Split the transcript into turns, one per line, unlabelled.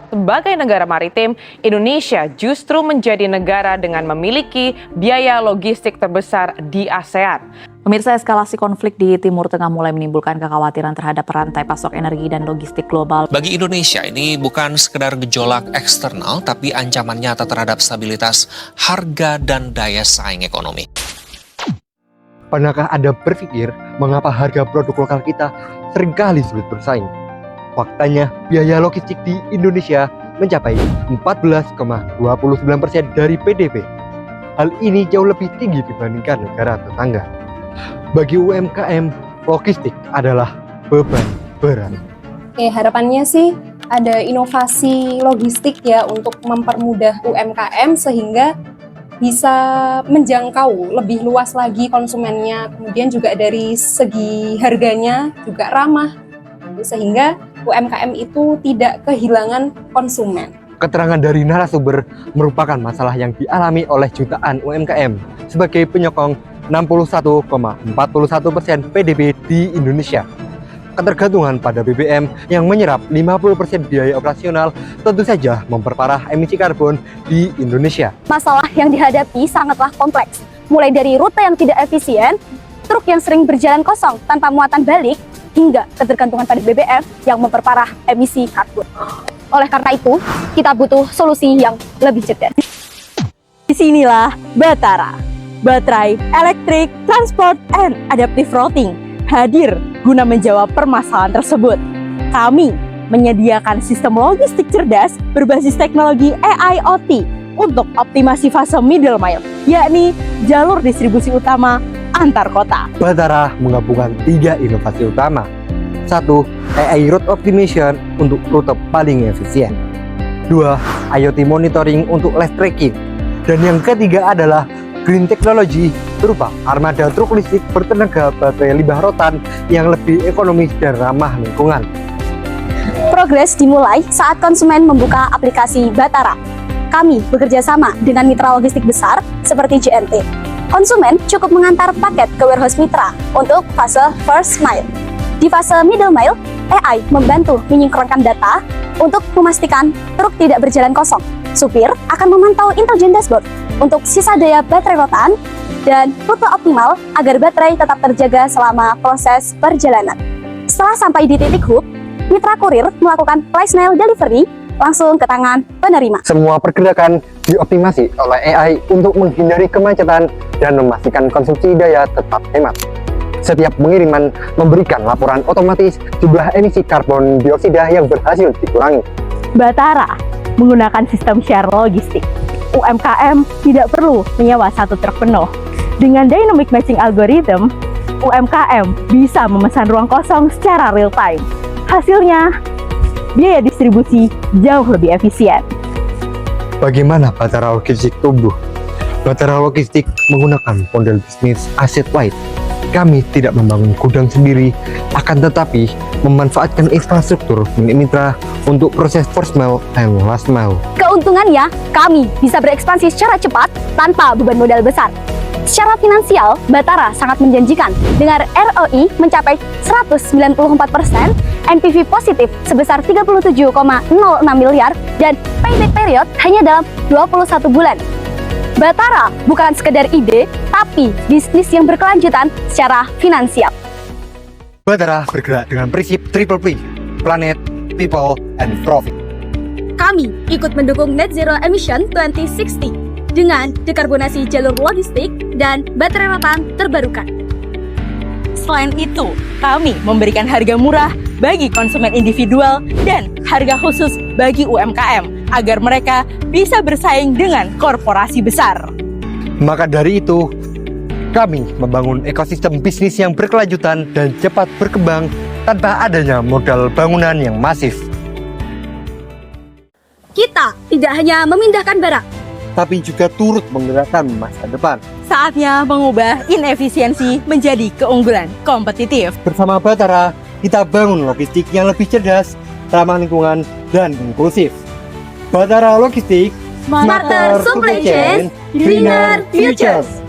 Sebagai negara maritim, Indonesia justru menjadi negara dengan memiliki biaya logistik terbesar di ASEAN.
Pemirsa, eskalasi konflik di Timur Tengah mulai menimbulkan kekhawatiran terhadap rantai pasok energi dan logistik global.
Bagi Indonesia, ini bukan sekedar gejolak eksternal, tapi ancaman nyata terhadap stabilitas harga dan daya saing ekonomi.
Pernahkah Anda berpikir mengapa harga produk lokal kita seringkali sulit bersaing? Faktanya, biaya logistik di Indonesia mencapai 14,29% dari PDB. Hal ini jauh lebih tinggi dibandingkan negara tetangga. Bagi UMKM, logistik adalah beban berat.
Harapannya sih ada inovasi logistik ya untuk mempermudah UMKM sehingga bisa menjangkau lebih luas lagi konsumennya. Kemudian juga dari segi harganya juga ramah, sehingga UMKM itu tidak kehilangan konsumen.
Keterangan dari narasumber merupakan masalah yang dialami oleh jutaan UMKM sebagai penyokong 61,41% PDB di Indonesia. Ketergantungan pada BBM yang menyerap 50% biaya operasional tentu saja memperparah emisi karbon di Indonesia.
Masalah yang dihadapi sangatlah kompleks, mulai dari rute yang tidak efisien, truk yang sering berjalan kosong tanpa muatan balik, hingga ketergantungan pada BBM yang memperparah emisi karbon. Oleh karena itu, kita butuh solusi yang lebih cerdas.
Disinilah Batara, Baterai Electric Transport and Adaptive Routing, hadir guna menjawab permasalahan tersebut. Kami menyediakan sistem logistik cerdas berbasis teknologi AIoT untuk optimasi fase middle mile, yakni jalur distribusi utama antar kota.
Batara menggabungkan 3 inovasi utama. 1. AI Route Optimization untuk rute paling efisien. 2. IoT Monitoring untuk live tracking. Dan yang ketiga adalah Green Technology berupa armada truk listrik bertenaga baterai limbah rotan yang lebih ekonomis dan ramah lingkungan.
Progres dimulai saat konsumen membuka aplikasi Batara. Kami bekerja sama dengan mitra logistik besar seperti JNT. Konsumen cukup mengantar paket ke warehouse mitra untuk fase first mile. Di fase middle mile, AI membantu menyinkronkan data untuk memastikan truk tidak berjalan kosong. Supir akan memantau intelijen dashboard untuk sisa daya baterai rotan dan rute optimal agar baterai tetap terjaga selama proses perjalanan. Setelah sampai di titik hub, mitra kurir melakukan last mile delivery langsung ke tangan penerima.
Semua pergerakan dioptimasi oleh AI untuk menghindari kemacetan dan memastikan konsumsi daya tetap hemat. Setiap pengiriman memberikan laporan otomatis jumlah emisi karbon dioksida yang berhasil dikurangi.
Batara menggunakan sistem share logistik. UMKM tidak perlu menyewa satu truk penuh. Dengan dynamic matching algorithm, UMKM bisa memesan ruang kosong secara real time. Hasilnya, biaya distribusi jauh lebih efisien.
Bagaimana Batara Logistik tumbuh? Batara Logistik menggunakan model bisnis asset light. Kami tidak membangun gudang sendiri, akan tetapi memanfaatkan infrastruktur milik mitra untuk proses first mile and last mile.
Keuntungannya, kami bisa berekspansi secara cepat tanpa beban modal besar. Secara finansial, Batara sangat menjanjikan dengan ROI mencapai 194%, NPV positif sebesar 37,06 miliar, dan payback period hanya dalam 21 bulan. Batara bukan sekedar ide, tapi bisnis yang berkelanjutan secara finansial.
Batara bergerak dengan prinsip triple P, planet, people, and profit.
Kami ikut mendukung Net Zero Emission 2060 dengan dekarbonasi jalur logistik dan baterai rotan terbarukan.
Selain itu, kami memberikan harga murah bagi konsumen individual dan harga khusus bagi UMKM agar mereka bisa bersaing dengan korporasi besar.
Maka dari itu, kami membangun ekosistem bisnis yang berkelanjutan dan cepat berkembang tanpa adanya modal bangunan yang masif.
Kita tidak hanya memindahkan barang,
tapi juga turut menggerakkan masa depan.
Saatnya mengubah inefisiensi menjadi keunggulan kompetitif.
Bersama Batara, kita bangun logistik yang lebih cerdas, ramah lingkungan, dan inklusif. Batara Logistik,
Smarter Supply Chain, Greener Futures.